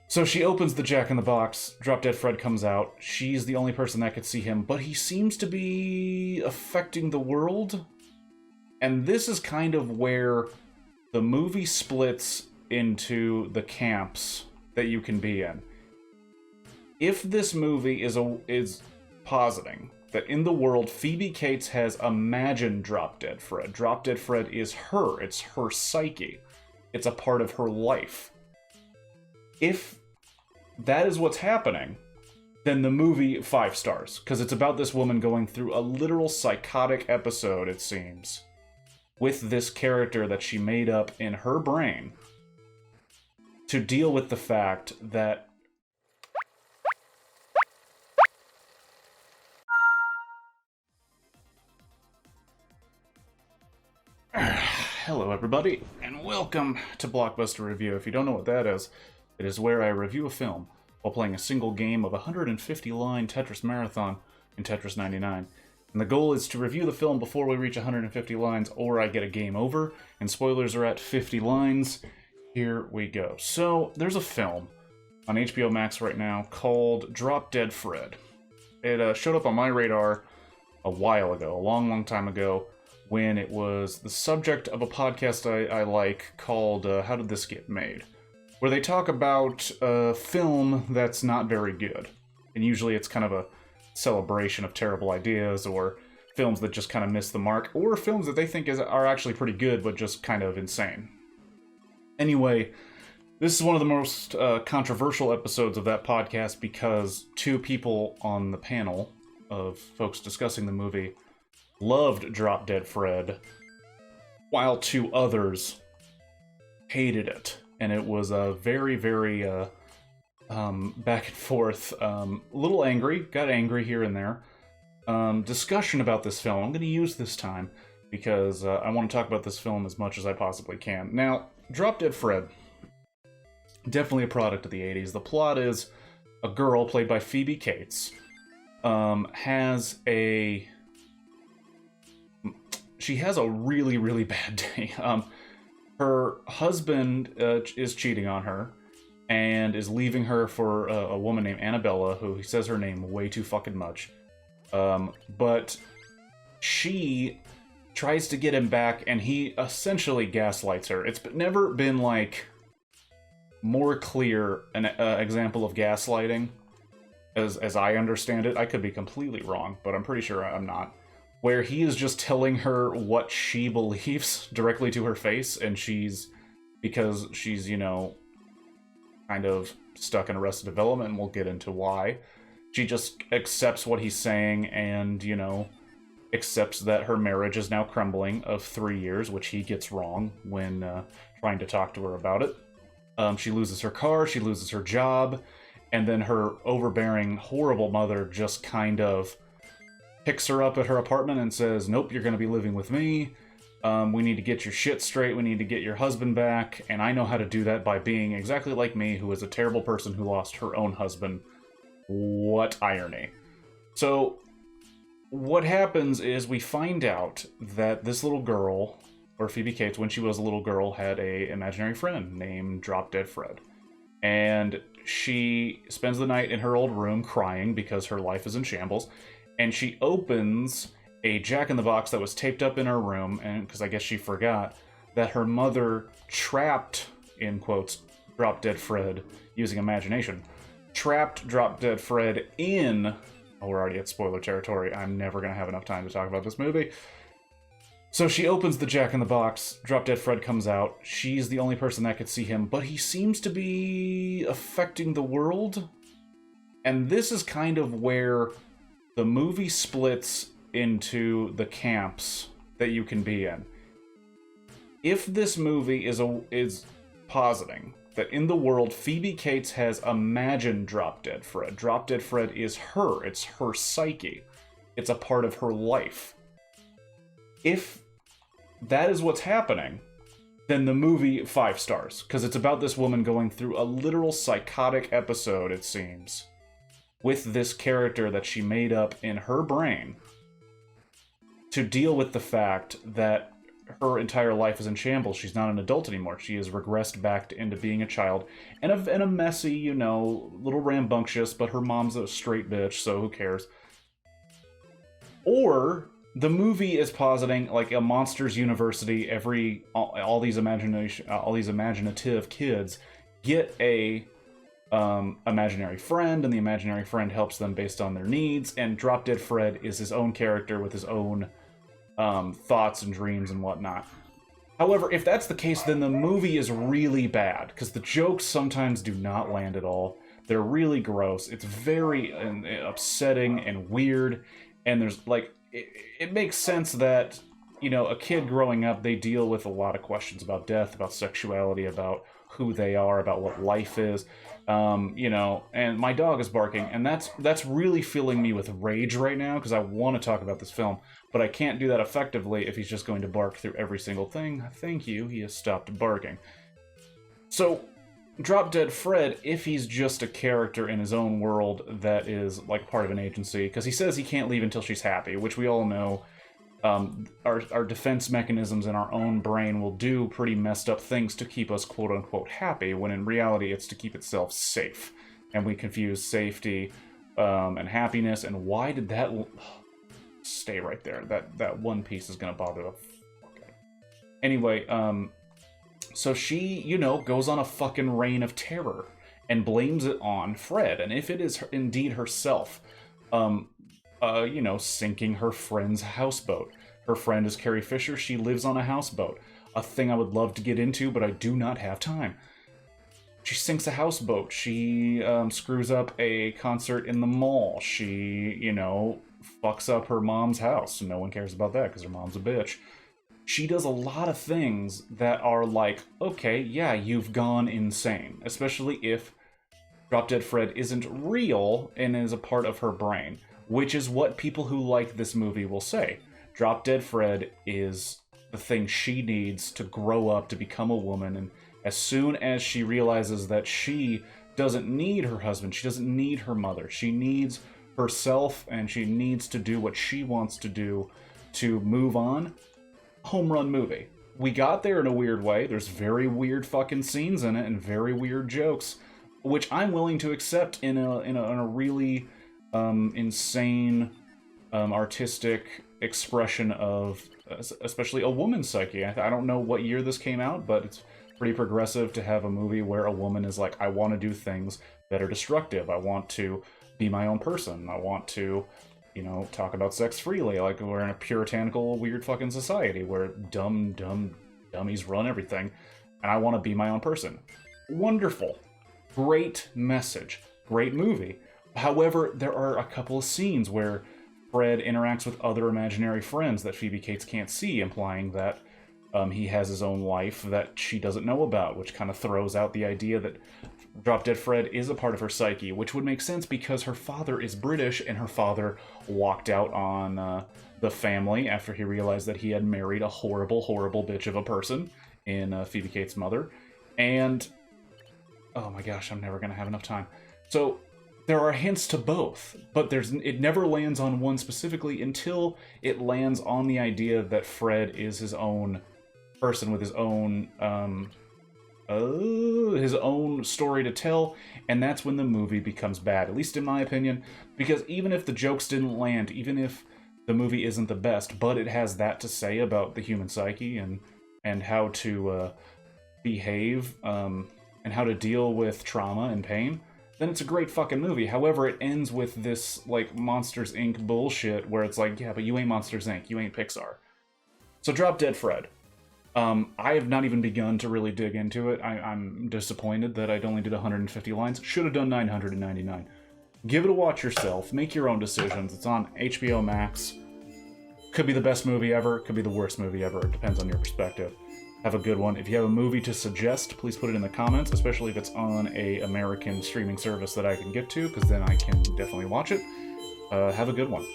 So she opens the Jack in the Box, Drop Dead Fred comes out. She's the only person that could see him, but he seems to be affecting the world. And this is kind of where the movie splits into the camps that you can be in. If this movie is positing that in the world, Phoebe Cates has imagined Drop Dead Fred. Drop Dead Fred is her. It's her psyche. It's a part of her life. If that is what's happening, then the movie 5 stars. Because it's about this woman going through a literal psychotic episode, it seems, with this character that she made up in her brain to deal with the fact that hello everybody, and welcome to Blockbuster Review. If you don't know what that is, it is where I review a film while playing a single game of a 150-line Tetris marathon in Tetris 99. And the goal is to review the film before we reach 150 lines, or I get a game over, and spoilers are at 50 lines. Here we go. So, there's a film on HBO Max right now called Drop Dead Fred. It showed up on my radar a while ago, a long time ago, when it was the subject of a podcast I like called How Did This Get Made? Where they talk about a film that's not very good. And usually it's kind of a celebration of terrible ideas, or films that just kind of miss the mark, or films that they think are actually pretty good but just kind of insane. Anyway, this is one of the most controversial episodes of that podcast because two people on the panel of folks discussing the movie loved Drop Dead Fred, while two others hated it. And it was a very back and forth, a little angry, got angry here and there, discussion about this film. I'm going to use this time because I want to talk about this film as much as I possibly can. Now, Drop Dead Fred, definitely a product of the 80s. The plot is a girl played by Phoebe Cates she has a really bad day. Her husband is cheating on her and is leaving her for a woman named Annabella, who he says her name way too fucking much. But she tries to get him back, and he essentially gaslights her. It's never been, like, more clear an example of gaslighting, as I understand it. I could be completely wrong, but I'm pretty sure I'm not. Where he is just telling her what she believes directly to her face, and because she's, you know, kind of stuck in Arrested Development, and we'll get into why, she just accepts what he's saying and, you know, accepts that her marriage is now crumbling of 3 years, which he gets wrong when trying to talk to her about it. She loses her car, she loses her job, and then her overbearing, horrible mother just kind of picks her up at her apartment and says, nope, you're going to be living with me. We need to get your shit straight. We need to get your husband back. And I know how to do that by being exactly like me, who is a terrible person who lost her own husband. What irony. So what happens is we find out that this little girl, or Phoebe Cates, when she was a little girl, had a imaginary friend named Drop Dead Fred. And she spends the night in her old room crying because her life is in shambles. And she opens a Jack-in-the-Box that was taped up in her room, and because I guess she forgot that her mother trapped, in quotes, Drop Dead Fred, using imagination, trapped Drop Dead Fred in... Oh, we're already at spoiler territory. I'm never going to have enough time to talk about this movie. So she opens the Jack-in-the-Box, Drop Dead Fred comes out. She's the only person that could see him, but he seems to be affecting the world. And this is kind of where the movie splits into the camps that you can be in. If this movie is positing that in the world, Phoebe Cates has imagined Drop Dead Fred. Drop Dead Fred is her. It's her psyche. It's a part of her life. If that is what's happening, then the movie 5 stars. Because it's about this woman going through a literal psychotic episode, it seems, with this character that she made up in her brain to deal with the fact that her entire life is in shambles. She's not an adult anymore. She has regressed back into being a child, and a messy, you know, little rambunctious, but her mom's a straight bitch, so who cares? Or the movie is positing like a monsters university. All these imaginative kids get a imaginary friend, and the imaginary friend helps them based on their needs. And Drop Dead Fred is his own character with his own thoughts and dreams and whatnot. However, if that's the case, then the movie is really bad because the jokes sometimes do not land at all. They're really gross. It's very upsetting and weird. And there's like, it makes sense that, you know, a kid growing up, they deal with a lot of questions about death, about sexuality, about who they are, about what life is, you know, and my dog is barking, and that's really filling me with rage right now because I want to talk about this film, but I can't do that effectively if he's just going to bark through every single thing. Thank you, he has stopped barking. So, Drop Dead Fred, if he's just a character in his own world that is like part of an agency, because he says he can't leave until she's happy, which we all know our defense mechanisms in our own brain will do pretty messed up things to keep us quote-unquote happy, when in reality it's to keep itself safe. And we confuse safety and happiness, and why did that... Stay right there. That one piece is going to bother the fuck out. Anyway, so she, you know, goes on a fucking reign of terror and blames it on Fred. And if it is indeed herself, you know, sinking her friend's houseboat. Her friend is Carrie Fisher. She lives on a houseboat. A thing I would love to get into, but I do not have time. She sinks a houseboat. She screws up a concert in the mall. She, you know, fucks up her mom's house. No one cares about that because her mom's a bitch. She does a lot of things that are like, okay, yeah, you've gone insane. Especially if Drop Dead Fred isn't real and is a part of her brain. Which is what people who like this movie will say. Drop Dead Fred is the thing she needs to grow up to become a woman, and as soon as she realizes that she doesn't need her husband, she doesn't need her mother, she needs herself, and she needs to do what she wants to do to move on, home run movie. We got there in a weird way. There's very weird fucking scenes in it and very weird jokes, which I'm willing to accept in a really insane artistic expression of especially a woman's psyche. I don't know what year this came out, but it's pretty progressive to have a movie where a woman is like, I want to do things that are destructive. I want to be my own person. I want to, you know, talk about sex freely. Like, we're in a puritanical, weird fucking society where dummies run everything, and I want to be my own person. Wonderful. Great message. Great movie. However, there are a couple of scenes where Fred interacts with other imaginary friends that Phoebe Cates can't see, implying that he has his own life that she doesn't know about, which kind of throws out the idea that Drop Dead Fred is a part of her psyche, which would make sense because her father is British, and her father walked out on the family after he realized that he had married a horrible, horrible bitch of a person in Phoebe Cates' mother. And, oh my gosh, I'm never going to have enough time. So, there are hints to both, but it never lands on one specifically until it lands on the idea that Fred is his own person with his own story to tell, and that's when the movie becomes bad, at least in my opinion, because even if the jokes didn't land, even if the movie isn't the best, but it has that to say about the human psyche and how to behave and how to deal with trauma and pain, then it's a great fucking movie. However, it ends with this, like, Monsters, Inc. bullshit, where it's like, yeah, but you ain't Monsters, Inc., you ain't Pixar. So Drop Dead Fred. I have not even begun to really dig into it. I'm disappointed that I only did 150 lines. Should have done 999. Give it a watch yourself. Make your own decisions. It's on HBO Max. Could be the best movie ever. Could be the worst movie ever. It depends on your perspective. Have a good one. If you have a movie to suggest, please put it in the comments, especially if it's on a American streaming service that I can get to, because then I can definitely watch it. Have a good one.